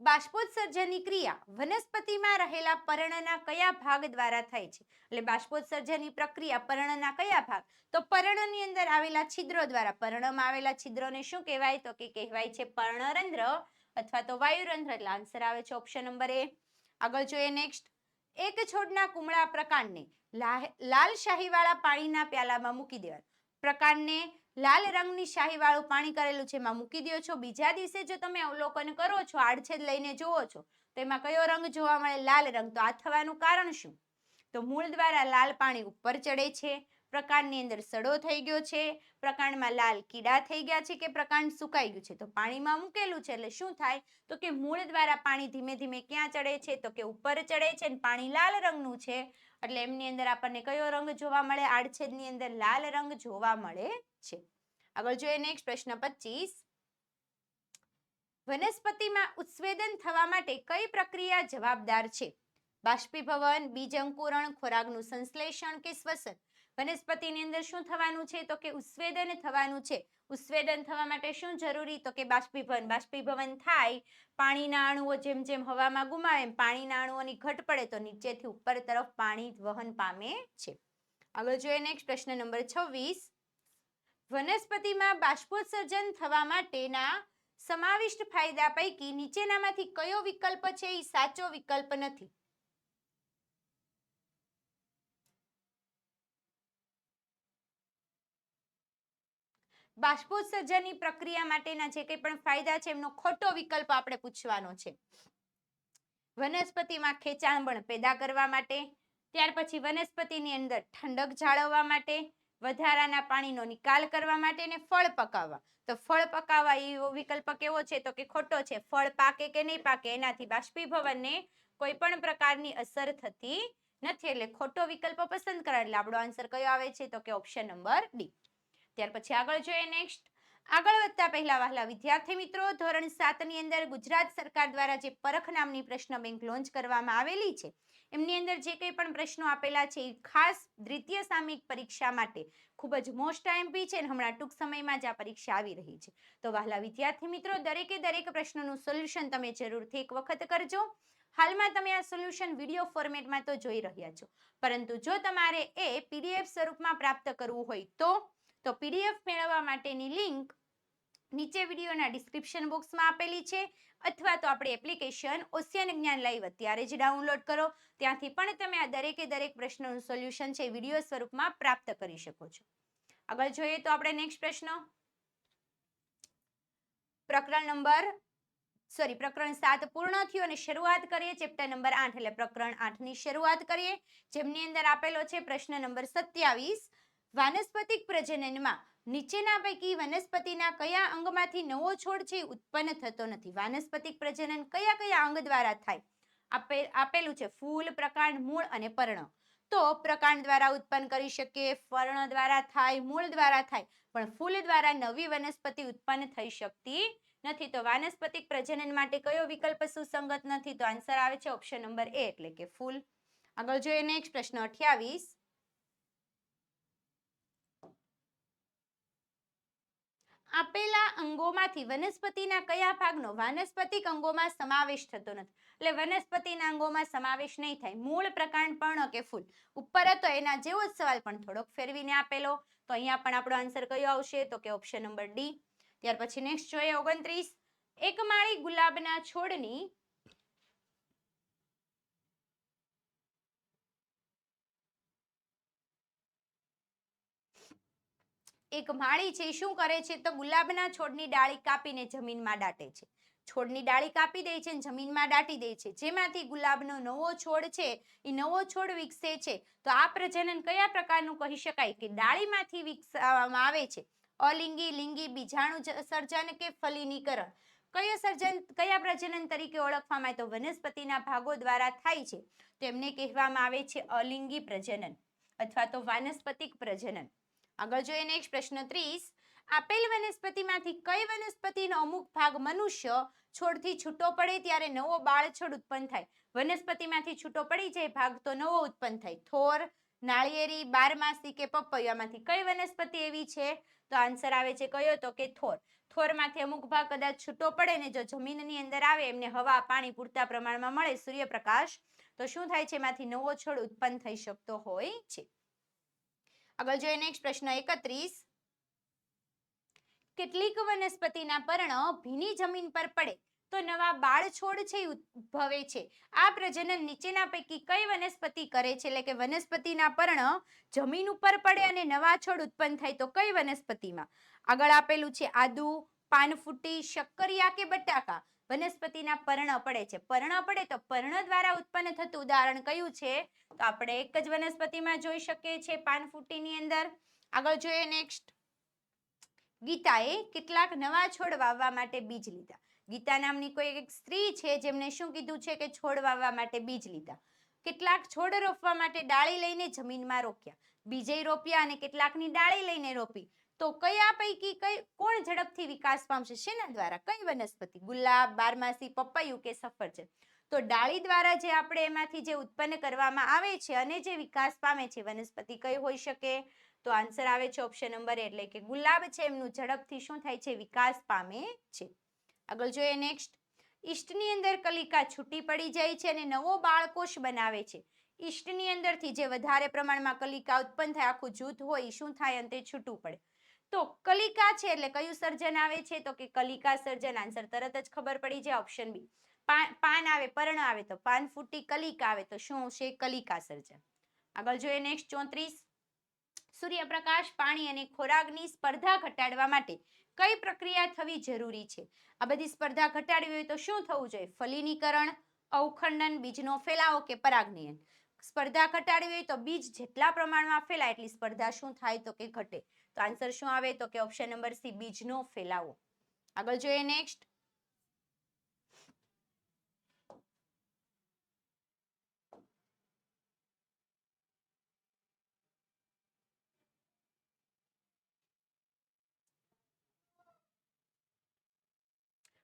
બાષ્પોત્સર્જનની ક્રિયા વનસ્પતિમાં રહેલા પર્ણના કયા ભાગ દ્વારા થાય છે? એટલે બાષ્પોત્સર્જનની પ્રક્રિયા પર્ણના કયા ભાગ? તો પર્ણની અંદર આવેલા છિદ્રો દ્વારા. પર્ણમાં આવેલા છિદ્રોને શું કહેવાય? તો કે કહેવાય છે પર્ણરંધ્ર અથવા તો વાયુરંધ્ર. એટલે આન્સર આવે છે ઓપ્શન નંબર એ. આગળ જોઈએ નેક્સ્ટ. એક છોડના કુમળા પ્રકાંડને લાલ શાહીવાળા પાણીના પ્યાલામાં મૂકી દેવાનું. પ્રકાંડને લાલ રંગની શાહીવાળું પાણી કરેલું છે એમાં મૂકી દો છો. બીજા દિવસે જો તમે અવલોકન કરો છો, આડછેદ લઈને જુઓ છો, તો એમાં કયો રંગ જોવા મળે? લાલ રંગ. તો આ થવાનું કારણ શું? તો મૂળ દ્વારા લાલ પાણી ઉપર ચડે છે, પ્રકાંડની અંદર સડો થઈ ગયો છે, પ્રકાંડમાં લાલ કીડા થઈ ગયા છે કે પ્રકાંડ સુકાઈ ગયું છે? તો પાણીમાં મૂકેલું છે એટલે શું થાય? તો કે મૂળ દ્વારા પાણી ધીમે ધીમે ક્યાં ચડે છે? તો કે ઉપર ચડે છે, અને પાણી લાલ રંગનું છે, એટલે એમની અંદર આપણને કયો રંગ જોવા મળે? આડછેદની અંદર લાલ રંગ જોવા મળે છે. આગળ જોઈએ નેક્સ્ટ પ્રશ્ન 25. વનસ્પતિમાં ઉત્સ્વેદન થવા માટે કઈ પ્રક્રિયા જવાબદાર છે? બાષ્પીભવન, બીજ અંકુરણ, ખોરાકનું સંશ્લેષણ કે શ્વસન? વનસ્પતિની અંદર શું થવાનું છે? તો કે ઉત્સ્વેદન થવાનું છે. ઉત્સ્વેદન થવા માટે શું જરૂરી? તો કે બાષ્પીભવન. બાષ્પીભવન થાય, પાણીના અણુઓ જેમ જેમ હવામાં ગુમાવે એમ પાણીના અણુઓની ઘટ પડે તો નીચેથી ઉપર તરફ પાણી વહન પામે છે. આગળ જોઈએ નેક્સ્ટ પ્રશ્ન નંબર 26. વનસ્પતિમાં બાષ્પોત્સર્જન થવા માટેના સમાવિષ્ટ ફાયદા પૈકી નીચેનામાંથી કયો વિકલ્પ છે એ સાચો વિકલ્પ નથી? બાષ્પોત્સર્જનની પ્રક્રિયા માટેના જે કંઈ પણ ફાયદા છે એમનો ખોટો વિકલ્પ આપણે પૂછવાનો છે. વનસ્પતિમાં ખેંચાણબળ પેદા કરવા માટે, ત્યાર પછી વનસ્પતિની અંદર ઠંડક જાળવવા માટે, વધારાના પાણીનો નિકાલ કરવા માટે ને ફળ પકાવવા. તો ફળ પકાવવા એવો વિકલ્પ કેવો છે? તો કે ખોટો છે. ફળ પાકે કે નહીં પાકે એનાથી બાષ્પીભવનને કોઈ પણ પ્રકારની અસર થતી નથી, એટલે ખોટો વિકલ્પ પસંદ કરાય. એટલે આપણો આન્સર કયો આવે છે? તો કે ઓપ્શન નંબર ડી. ત્યાર પછી આગળ જોઈએ નેક્સ્ટ. આગળ વધતા પહેલા વહાલા વિદ્યાર્થી મિત્રો, ધોરણ 7 ની અંદર ગુજરાત સરકાર દ્વારા જે પરખ નામની પ્રશ્ન બેંક લોન્ચ કરવામાં આવેલી છે એમની અંદર જે કંઈ પણ પ્રશ્નો આપેલા છે એ ખાસ દ્વિતીય સામયિક પરીક્ષા માટે ખૂબ જ મોસ્ટ આઈએમપી છે, અને હમણાં ટૂંક સમયમાં જ આ પરીક્ષા આવી રહી છે. તો વહાલા વિદ્યાર્થી મિત્રો, દરેકે દરેક પ્રશ્નનું સોલ્યુશન તમે જરૂરથી એક વખત કરજો. હાલમાં તમે આ સોલ્યુશન વિડીયો ફોર્મેટમાં તો જોઈ રહ્યા છો, પરંતુ જો તમારે એ પીડીએફ સ્વરૂપમાં પ્રાપ્ત કરવું હોય તો પીડીએફ મેળવવા માટેની લિંક નીચે વિડીયોના ડિસ્ક્રિપ્શન બોક્સમાં આપેલી છે, અથવા તો આપણી એપ્લિકેશન ઓશિયન જ્ઞાન લાઈવ અત્યારે જ ડાઉનલોડ કરો. ત્યાંથી પણ તમે આ દરેકે દરેક પ્રશ્નોનું સોલ્યુશન છે વિડીયો સ્વરૂપમાં પ્રાપ્ત કરી શકો છો. આગળ જોઈએ તો આપણે નેક્સ્ટ પ્રશ્ન પ્રકરણ 7 પૂર્ણ થયું અને શરૂઆત કરીએ ચેપ્ટર નંબર 8 એટલે પ્રકરણ 8 ની શરૂઆત કરીએ, જેમની અંદર આપેલો છે પ્રશ્ન નંબર 27. વાનસ્પતિક પ્રજનનમાં નીચેના પૈકી વનસ્પતિના કયા અંગમાંથી નવો છોડ છે ઉત્પન્ન થતો નથી? વાનસ્પતિક પ્રજનન કયા કયા અંગ દ્વારા થાય? આપેલું છે ફૂલ, પ્રકાંડ, મૂળ અને પર્ણ. તો પ્રકાંડ દ્વારા ઉત્પન્ન કરી શકીએ, પર્ણ દ્વારા થાય, મૂળ દ્વારા થાય. પણ ફૂલ દ્વારા નવી વનસ્પતિ ઉત્પન્ન થઈ શકતી નથી. તો વાનસ્પતિક પ્રજનન માટે કયો વિકલ્પ સુસંગત નથી? તો આન્સર આવે છે ઓપ્શન નંબર એ એટલે કે ફૂલ. આગળ જોઈએ નેક્સ્ટ પ્રશ્ન 28. આપેલા અંગોમાંથી વનસ્પતિના કયા ભાગનો વાનસ્પતિક અંગોમાં સમાવેશ થતો નથી? એટલે વનસ્પતિના અંગોમાં સમાવેશ નહીં થાય. મૂળ, પ્રકાંડ, પર્ણ કે ફૂલ. ઉપર હતો એના જેવો જ સવાલ પણ થોડોક ફેરવીને આપેલો. તો અહીંયા પણ આપણો આન્સર કયો આવશે? તો કે ઓપ્શન નંબર ડી. ત્યાર પછી નેક્સ્ટ જોઈએ 29. એકમાળી ગુલાબના છોડની એક માળી છે શું કરે છે? તો ગુલાબના છોડની ડાળી કાપીને જમીનમાં દાટે છે. છોડની ડાળી કાપી દે છે અને જમીનમાં દાટી દે છે, જેમાંથી ગુલાબનો નવો છોડ છે એ નવો છોડ વિકસે છે. તો આ પ્રજનન કયા પ્રકારનું કહી શકાય? કે ડાળીમાંથી વિકસાવવામાં આવે છે. અલિંગી, લિંગી, બીજાણુ સર્જન કે ફલિનીકરણ? કયો સર્જન કયા પ્રજનન તરીકે ઓળખવામાં આવે? તો વનસ્પતિના ભાગો દ્વારા થાય છે, તેમને કહેવામાં આવે છે અલિંગી પ્રજનન અથવા તો વાનસ્પતિક પ્રજનન. આગળ જોઈએ નેક્સ્ટ પ્રશ્ન 30. આપેલ વનસ્પતિમાંથી કઈ વનસ્પતિનો અમુક ભાગ મનુષ્ય છોડથી છૂટો પડે ત્યારે નવો બાળ છોડ ઉત્પન્ન થાય? વનસ્પતિમાંથી છૂટો પડી જાય ભાગ તો નવો ઉત્પન્ન થાય. થોર, નાળિયેરી, બારમાસી કે પપૈયામાંથી કઈ વનસ્પતિ એવી છે? તો આન્સર આવે છે કયો? તો કે થોર. થોરમાંથી અમુક ભાગ કદાચ છૂટો પડે ને જો જમીનની અંદર આવે, એમને હવા, પાણી પૂરતા પ્રમાણમાં મળે, સૂર્યપ્રકાશ, તો શું થાય છે? એમાંથી નવો છોડ ઉત્પન્ન થઈ શકતો હોય છે. આગળ જોઈએ નેક્સ્ટ પ્રશ્ન 31. કેટલીક વનસ્પતિના પર્ણ ભીની જમીન પર પડે તો નવા બાળ છોડ છે ઉદ્ભવે છે. આ પ્રજનન નીચેના પૈકી કઈ વનસ્પતિ કરે છે? એટલે કે વનસ્પતિના પર્ણ જમીન ઉપર પડે અને નવા છોડ ઉત્પન્ન થાય તો કઈ વનસ્પતિમાં? આગળ આપેલું છે આદુ, પાનફૂટી, શક્કરિયા કે બટાકા? વનસ્પતિના પર્ણ પડે છે. પર્ણ પડે તો પર્ણ દ્વારા ઉત્પન્ન થતું ઉદાહરણ કયું છે? તો આપણે એક જ વનસ્પતિમાં જોઈ શકીએ છીએ, પાનફૂટીની અંદર. આગળ જોઈએ નેક્સ્ટ. ગીતાએ કેટલાક નવા છોડ વાવવા માટે બીજ લીધા. ગીતા નામની કોઈ એક સ્ત્રી છે જેમને શું કીધું છે? કે છોડ વાવવા માટે બીજ લીધા. કેટલાક છોડ રોપવા માટે ડાળી લઈને જમીનમાં રોપ્યા, બીજે રોપ્યા અને કેટલાકની ડાળી લઈને રોપી. તો કયા પૈકી કોણ ઝડપથી વિકાસ પામશે? શેના દ્વારા? કઈ વનસ્પતિ? ગુલાબ, બારમાસી, પપૈયું કે સફરજન? તો ડાળી દ્વારા જે આપણે એમાંથી જે ઉત્પન્ન કરવામાં આવે છે અને જે વિકાસ પામે છે વનસ્પતિ કઈ હોઈ શકે? તો આન્સર આવે છે ઓપ્શન નંબર એ એટલે કે ગુલાબ છે, એમનું ઝડપથી શું થાય છે? વિકાસ પામે છે. આગળ જોઈએ નેક્સ્ટ. ઈસ્ટની અંદર કલિકા છૂટી પડી જાય છે અને નવો બાળકોષ બનાવે છે. ઈસ્ટની અંદરથી જે વધારે પ્રમાણમાં કલિકા ઉત્પન્ન થાય, આખું જૂથ હોય, શું થાય? અંતે છૂટું પડે. તો કલિકા છે એટલે કયું સર્જન આવે છે? તો કે કલિકા સર્જન. આન્સર તરત જ ખબર પડી જાય ઓપ્શન બી. પાન આવે, પર્ણ આવે તો પાનફૂટી, કલિકા આવે તો શું આવશે? કલિકા સર્જન. આગળ જોઈએ નેક્સ્ટ 34. સૂર્યપ્રકાશ, પાણી અને ખોરાકની સ્પર્ધા ઘટાડવા માટે કઈ પ્રક્રિયા થવી જરૂરી છે? આ બધી સ્પર્ધા ઘટાડવી હોય તો શું થવું જોઈએ? ફલિનીકરણ, અવખંડન, બીજનો ફેલાવો કે પરાગનયન? સ્પર્ધા ઘટાડવી હોય તો બીજ જેટલા પ્રમાણમાં ફેલાય એટલી સ્પર્ધા શું થાય? તો કે ઘટે. તો આન્સર શું આવે? તો કે ઓપ્શન નંબર સી, બીજનો ફેલાવો. આગળ જોઈએ નેક્સ્ટ.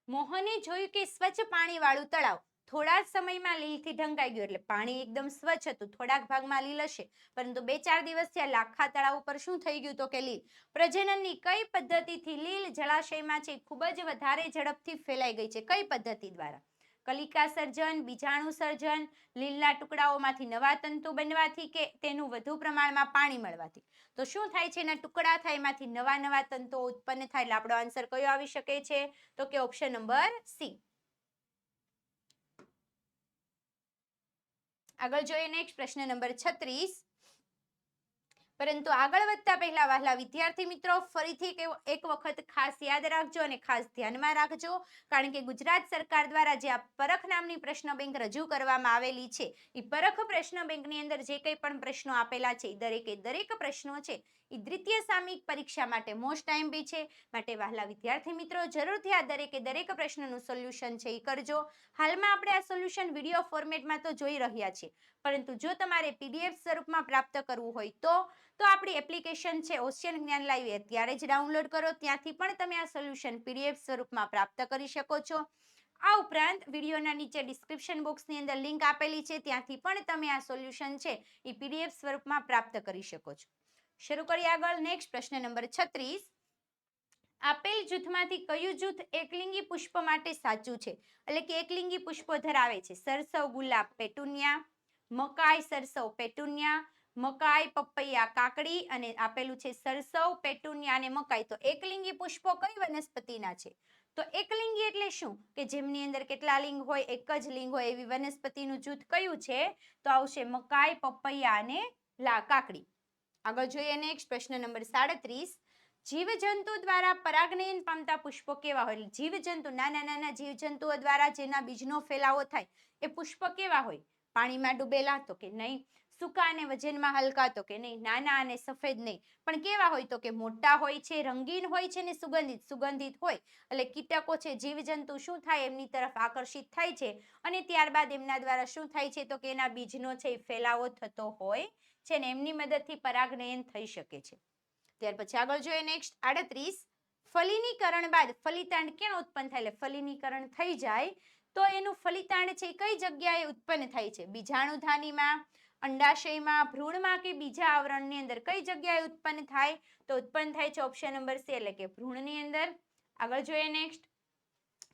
મોહને જોયું કે સ્વચ્છ પાણી વાળું તળાવ થોડા જ સમયમાં લીલથી ઢંકાઈ ગયું. એટલે પાણી એકદમ સ્વચ્છ હતું, થોડાક ભાગમાં લીલ હશે, પરંતુ 2-4 દિવસથી આ લાખા તળાવ ઉપર શું થઈ ગયું? તો કે લીલ. પ્રજનનની કઈ પદ્ધતિથી લીલ જળાશયમાં છે ખૂબ જ વધારે ઝડપથી ફેલાઈ ગઈ છે? કઈ પદ્ધતિ દ્વારા? કલિકા સર્જન, બીજાણુ સર્જન, લીલના ટુકડાઓમાંથી નવા તંતુ બનવાથી કે તેનું વધુ પ્રમાણમાં પાણી મળવાથી? તો શું થાય છે? એના ટુકડા થાય, એમાંથી નવા તંતુઓ ઉત્પન્ન થાય. એટલે આપણો આન્સર કયો આવી શકે છે? તો કે ઓપ્શન નંબર સી. આગળ જોઈએ નેક્સ્ટ પ્રશ્ન નંબર 36. પરંતુ આગળ વધતા પહેલા વહાલા વિદ્યાર્થી મિત્રો, ફરીથી એક વખત ખાસ યાદ રાખજો અને ખાસ ધ્યાનમાં રાખજો, કારણ કે ગુજરાત સરકાર દ્વારા જે આ પરખ નામની પ્રશ્ન બેંક રજૂ કરવામાં આવેલી છે, એ પરખ પ્રશ્ન બેંકની અંદર જે કંઈ પણ પ્રશ્નો આપેલા છે, દરેક પ્રશ્નો છે એ દ્વિતીય સામયિક પરીક્ષા માટે મોસ્ટ ટાઈમ છે. માટે વહાલા વિદ્યાર્થી મિત્રો, જરૂરથી આ દરેક પ્રશ્નનું સોલ્યુશન છે એ કરજો. હાલમાં આપણે આ સોલ્યુશન વિડીયો ફોર્મેટમાં તો જોઈ રહ્યા છીએ, પરંતુ જો તમારે PDF સ્વરૂપમાં પ્રાપ્ત કરવું હોય તો આપણી એપ્લિકેશન છે ઓશિયન જ્ઞાન લાઈવ, અત્યારે જ ડાઉનલોડ કરો. ત્યાંથી પણ તમે આ સોલ્યુશન PDF સ્વરૂપમાં પ્રાપ્ત કરી શકો છો. આ ઉપરાંત વિડીયોના નીચે ડિસ્ક્રિપ્શન બોક્સની અંદર લિંક આપેલી છે, ત્યાંથી પણ તમે આ સોલ્યુશન છે એ PDF સ્વરૂપમાં પ્રાપ્ત કરી શકો છો. શરૂ કરીએ આગળ. નેક્સ્ટ પ્રશ્ન નંબર 36. આપેલ જૂથમાંથી કયું જૂથ એકલિંગી પુષ્પ માટે સાચું છે? એટલે કે એકલિંગી પુષ્પો ધરાવે છે. સરસવ, ગુલાબ, પેટુનિયા, મકાઈ, સરસવ, પેટુનિયા, મકાઈ, પપૈયા, કાકડી અને આપેલું છે સરસવ, પેટુનિયા અને મકાઈ. તો એકલિંગી પુષ્પો કઈ વનસ્પતિના છે? તો એકલિંગી એટલે શું? કે જેમની અંદર કેટલા લિંગ હોય? એક જ લિંગ હોય એવી વનસ્પતિનું જૂથ કયું છે? તો આવશે મકાઈ, પપૈયા અને કાકડી. આગળ જોઈએ નેક્સ્ટ પ્રશ્ન નંબર 37. જીવજંતુ દ્વારા પરાગનયન પામતા પુષ્પો કેવા હોય? જીવજંતુ, નાના જીવજંતુઓ દ્વારા જેના બીજનો ફેલાવો થાય એ પુષ્પ કેવા હોય? પાણીમાં ડૂબેલા? તો કે નહીં. સૂકા અને વજનમાં હલકા? તો કે નહીં. નાના અને સફેદ? નહીં. પણ કેવા હોય? તો કે મોટા હોય છે, રંગીન હોય છે ને સુગંધિત હોય. એટલે કીટકો છે, જીવજંતુ શું થાય? એમની તરફ આકર્ષિત થાય છે અને ત્યારબાદ એમના દ્વારા શું થાય છે? તો કે એના બીજનો છે ફેલાવો થતો હોય છે ને એમની મદદથી પરાગનયન થઈ શકે છે. ત્યાર પછી આગળ જોઈએ નેક્સ્ટ 38. ફલિનીકરણ બાદ ફલિતાંડ ક્યાં ઉત્પન્ન થાય? એટલે ફલિનીકરણ થઈ જાય તો એનું ફલિતાંડ છે કઈ જગ્યાએ ઉત્પન્ન થાય છે? બીજાણુધાનીમાં, અંડાશયમાં, ભ્રૂણમાં કે બીજા આવરણની અંદર? કઈ જગ્યાએ ઉત્પન્ન થાય? તો ઉત્પન્ન થાય છે ઓપ્શન નંબર C એટલે કે ભ્રૂણની અંદર. આગળ જોઈએ નેક્સ્ટ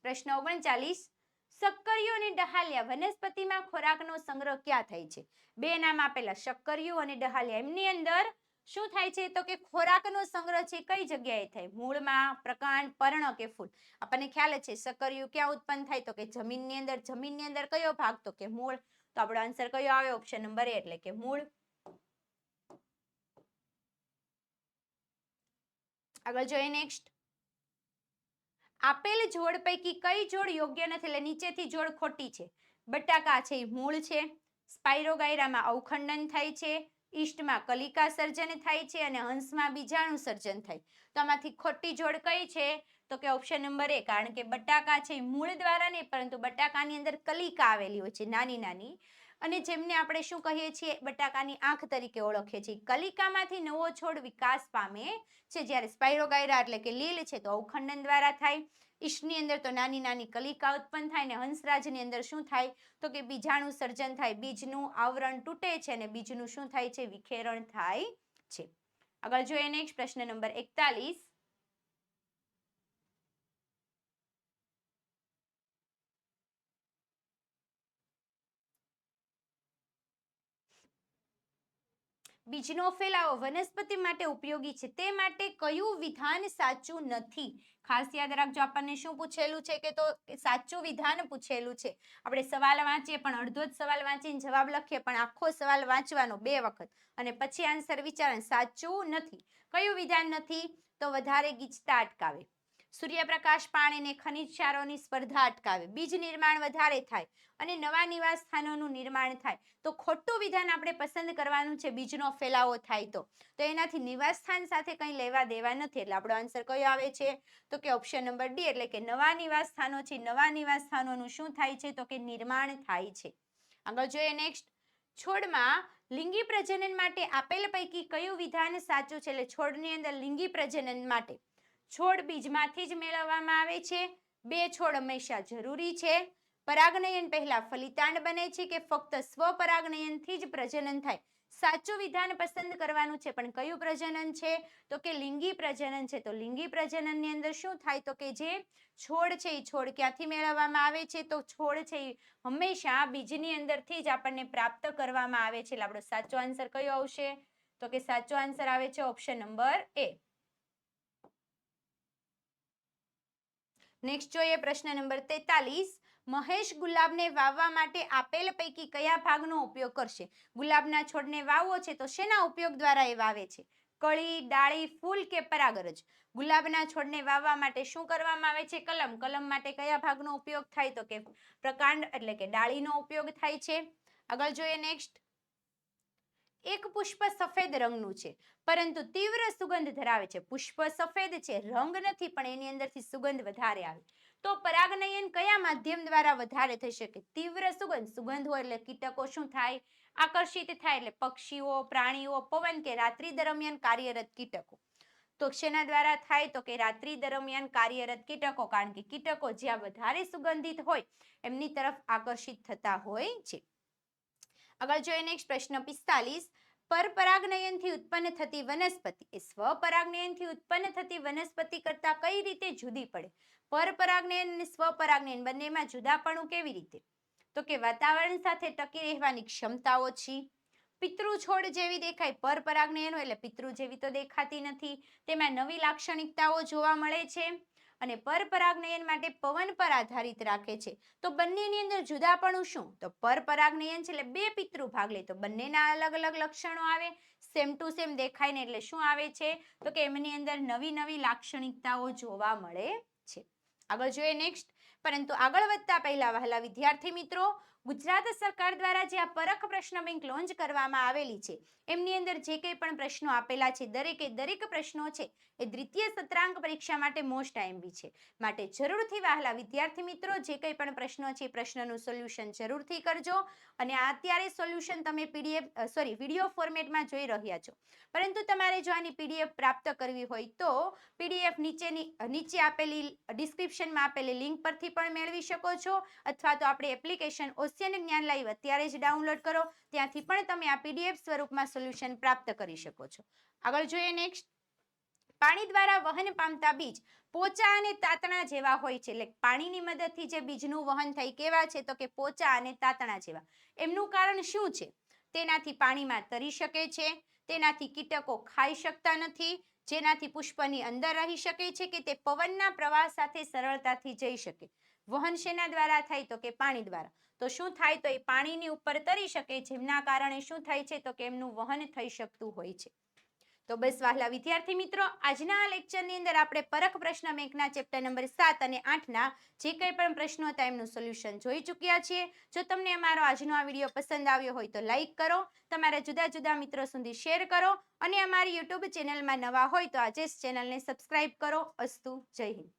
પ્રશ્ન 39. શક્કરિયું અને ડહાલિયા વનસ્પતિમાં ખોરાકનો સંગ્રહ ક્યાં થાય છે? બે નામ આપેલા, શક્કરિયું અને ડહાલિયા. એમની અંદર શું થાય છે? તો કે ખોરાકનો સંગ્રહ છે કઈ જગ્યાએ થાય? મૂળમાં, પ્રકાંડ, પર્ણ કે ફૂલ? આપણને ખ્યાલ છે શક્કરિયું ક્યાં ઉત્પન્ન થાય? તો કે જમીનની અંદર. જમીનની અંદર કયો ભાગ? તો કે મૂળ. તો આપણો આન્સર કયો આવે? ઓપ્શન નંબર A એટલે કે મૂળ. આગળ જોઈએ નેક્સ્ટ. આપેલ જોડ પૈકી કઈ જોડ યોગ્ય નથી? એટલે નીચેથી જોડ ખોટી છે. બટાકા છે એ મૂળ છે, સ્પાઇરોગાયરામાં અવખંડન થાય છે, ઈસ્ટમાં કલિકા સર્જન થાય છે અને હંસમાં બીજાણુ સર્જન થાય. તો આમાંથી ખોટી જોડ કઈ છે? તો કે ઓપ્શન નંબર A, કારણ કે બટાકા છે મૂળ દ્વારા નહીં પરંતુ બટાકાની અંદર કલિકા આવેલી હોય છે નાની અને જેમને આપણે શું કહીએ છીએ? બટાકાની આંખ તરીકે ઓળખીએ છીએ. કલિકામાંથી નવો છોડ વિકાસ પામે છે, જ્યારે સ્પાઇરોગાયરા એટલે કે લીલ છે તો અવખંડન દ્વારા થાય. ઈસ્ટની અંદર તો નાની કલિકા ઉત્પન્ન થાય ને હંસરાજની અંદર શું થાય? તો કે બીજાણુ સર્જન થાય, બીજનું આવરણ તૂટે છે અને બીજનું શું થાય છે? વિખેરણ થાય છે. આગળ જોઈએ નેક્સ્ટ પ્રશ્ન નંબર 41. બીજનો ફેલાવો વનસ્પતિ માટે ઉપયોગી છે, તે માટે કયું વિધાન સાચું નથી? ખાસ યાદ રાખજો, આપણને શું પૂછેલું છે? કે તો સાચું વિધાન પૂછેલું છે. આપણે સવાલ વાંચીએ પણ અડધો જ સવાલ વાંચીને જવાબ લખીએ, પણ આખો સવાલ વાંચવાનો 2 વખત અને પછી આન્સર વિચારવાનો. સાચું નથી. કયું વિધાન નથી? તો વધારે ગીચતા અટકાવે, સૂર્યપ્રકાશ, પાણી અને ખનિજ ક્ષારોની સ્પર્ધા અટકાવે, બીજ નિર્માણ વધારે થાય અને નવા નિવાસ સ્થાનોનું નિર્માણ થાય. તો ખોટું વિધાન આપણે પસંદ કરવાનું છે. બીજનો ફેલાવો થાય તો એનાથી નિવાસ સ્થાન સાથે કંઈ લેવા દેવા નથી. એટલે આપણો આન્સર કયો આવે છે? તો કે ઓપ્શન નંબર D એટલે કે નવા નિવાસ સ્થાનો છે. નવા નિવાસ સ્થાનોનું શું થાય છે? તો કે નિર્માણ થાય છે. આગળ જોઈએ નેક્સ્ટ. છોડમાં લિંગી પ્રજનન માટે આપેલ પૈકી કયું વિધાન સાચું છે? એટલે છોડની અંદર લિંગી પ્રજનન માટે છોડ બીજમાંથી જ મેળવવામાં આવે છે, 2 છોડ હંમેશા જરૂરી છે, પરાગનયન પહેલા ફલિતાંડ બને છે કે ફક્ત સ્વપરાગનયનથી જ પ્રજનન થાય? સાચું વિધાન પસંદ કરવાનું છે. પણ કયું પ્રજનન છે? તો કે લિંગી પ્રજનન છે. તો લિંગી પ્રજનનની અંદર શું થાય? તો કે જે છોડ છે એ છોડ ક્યાંથી મેળવવામાં આવે છે? તો છોડ છે એ હંમેશા બીજની અંદરથી જ આપણને પ્રાપ્ત કરવામાં આવે છે. એટલે આપણો સાચો આન્સર કયો આવશે? તો કે સાચો આન્સર આવે છે ઓપ્શન નંબર A. નેક્સ્ટ જોઈએ પ્રશ્ન નંબર 43. મહેશ ગુલાબને વાવવા માટે આપેલ પૈકી કયા ભાગનો ઉપયોગ કરશે? ગુલાબના છોડને વાવવો છે તો શેના ઉપયોગ દ્વારા એ વાવે છે? કળી, ડાળી, ફૂલ કે પરાગરજ? ગુલાબના છોડને વાવવા માટે શું કરવામાં આવે છે? કલમ. કલમ માટે કયા ભાગનો ઉપયોગ થાય? તો કે પ્રકાંડ એટલે કે ડાળીનો ઉપયોગ થાય છે. આગળ જોઈએ નેક્સ્ટ. એક પુષ્પ સફેદ રંગનું છે પરંતુ તીવ્ર સુગંધ ધરાવે છે. પુષ્પ સફેદ છે, રંગ નથી, પણ એની અંદરથી સુગંધ વધારે આવે. તો પરાગનયન કયા માધ્યમ દ્વારા વધારે થઈ શકે? તીવ્ર સુગંધ. સુગંધ હોય એટલે કીટકો શું થાય? આકર્ષિત થાય. એટલે પક્ષીઓ, પ્રાણીઓ, પવન કે રાત્રિ દરમિયાન કાર્યરત કીટકો. તો શેના દ્વારા થાય? તો કે રાત્રિ દરમિયાન કાર્યરત કીટકો, કારણ કે કીટકો જ્યાં વધારે સુગંધિત હોય એમની તરફ આકર્ષિત થતા હોય છે. આગળ જોઈએ નેક્સ્ટ પ્રશ્ન 45. પરપરાગનયનથી ઉત્પન્ન થતી વનસ્પતિ એ સ્વપરાગનયનથી ઉત્પન્ન થતી વનસ્પતિ કરતા કઈ રીતે જુદી પડે? પરપરાગનયન અને સ્વપરાગનયન બંનેમાં જુદાપણું કેવી રીતે? તો કે વાતાવરણ સાથે ટકી રહેવાની ક્ષમતા ઓછી, પિતૃ છોડ જેવી દેખાય. પરપરાગનયન હોય એટલે પિતૃ જેવી તો દેખાતી નથી, તેમાં નવી લાક્ષણિકતાઓ જોવા મળે છે, અને પરપરાગનયન માટે પવન પર આધારિત રાખે છે. તો બંનેની અંદર જુદાપણું શું? તો પરપરાગનયન છે એટલે બે પિતૃ ભાગ લે, તો બંનેના અલગ અલગ લક્ષણો આવે, સેમ ટુ સેમ દેખાય ને, એટલે શું આવે છે? તો કે એમની અંદર નવી નવી લાક્ષણિકતાઓ જોવા મળે છે. આગળ જોઈએ નેક્સ્ટ. પરંતુ આગળ વધતા પહેલા વહાલા વિદ્યાર્થી મિત્રો, ગુજરાત સરકાર દ્વારા જે આ પરખ પ્રશ્ન બેંક લોન્ચ કરવામાં આવેલી છે એમની અંદર જે કંઈ પણ પ્રશ્નો આપેલા છે દરેકે દરેક પ્રશ્નો છે એ દ્વિતીય સત્રાંક પરીક્ષા માટે મોસ્ટ આઈએમપી છે. માટે જરૂરથી વહાલા વિદ્યાર્થી મિત્રો જે કંઈ પણ પ્રશ્નો છે પ્રશ્નનું સોલ્યુશન જરૂરથી કરજો. અને આ અત્યારે સોલ્યુશન તમે વિડીયો ફોર્મેટમાં જોઈ રહ્યા છો, પરંતુ તમારે જો આની પીડીએફ પ્રાપ્ત કરવી હોય તો પીડીએફ નીચે આપેલી ડિસ્ક્રિપ્શનમાં આપેલી લિંક પરથી પણ મેળવી શકો છો, અથવા તો આપણે એપ્લિકેશન ઓશિયન જ્ઞાન લાઈવ અત્યારે જ ડાઉનલોડ કરો, ત્યાંથી પણ તમે આ પીડીએફ સ્વરૂપમાં સોલ્યુશન પ્રાપ્ત કરી શકો છો. આગળ જોઈએ નેક્સ્ટ. પાણી દ્વારા વહન પામતા બીજ પોચા અને તાતણા જેવા હોય છે. એટલે પાણીની મદદથી જે બીજનું વહન થાય કેવા છે? તો કે પોચા અને તાતણા જેવા. એમનું કારણ શું છે? તેનાથી પાણીમાં તરી શકે છે, તેનાથી કીટકો ખાઈ શકતા નથી, જેનાથી પુષ્પની અંદર રહી શકે છે, કે તે પવનના પ્રવાહ સાથે સરળતાથી જઈ શકે. વહન શેના દ્વારા થાય? તો કે પાણી દ્વારા. તો શું થાય? તો એ પાણીની ઉપર તરી શકે, જેમના કારણે શું થાય છે? તો કે એમનું વહન થઈ શકતું હોય છે. તો બસ વહાલા વિદ્યાર્થી મિત્રો, આજના આ લેક્ચરની અંદર આપણે પરખ પ્રશ્ન બેંકના ચેપ્ટર નંબર 7 અને 8ના જે કંઈ પણ પ્રશ્નો હતા એમનું સોલ્યુશન જોઈ ચૂક્યા છીએ. જો તમને અમારો આજનો આ વિડીયો પસંદ આવ્યો હોય તો લાઈક કરો, તમારા જુદા જુદા મિત્રો સુધી શેર કરો, અને અમારી યુટ્યુબ ચેનલમાં નવા હોય તો આજે જ ચેનલને સબસ્ક્રાઇબ કરો. અસ્તુ. જય હિન્દ.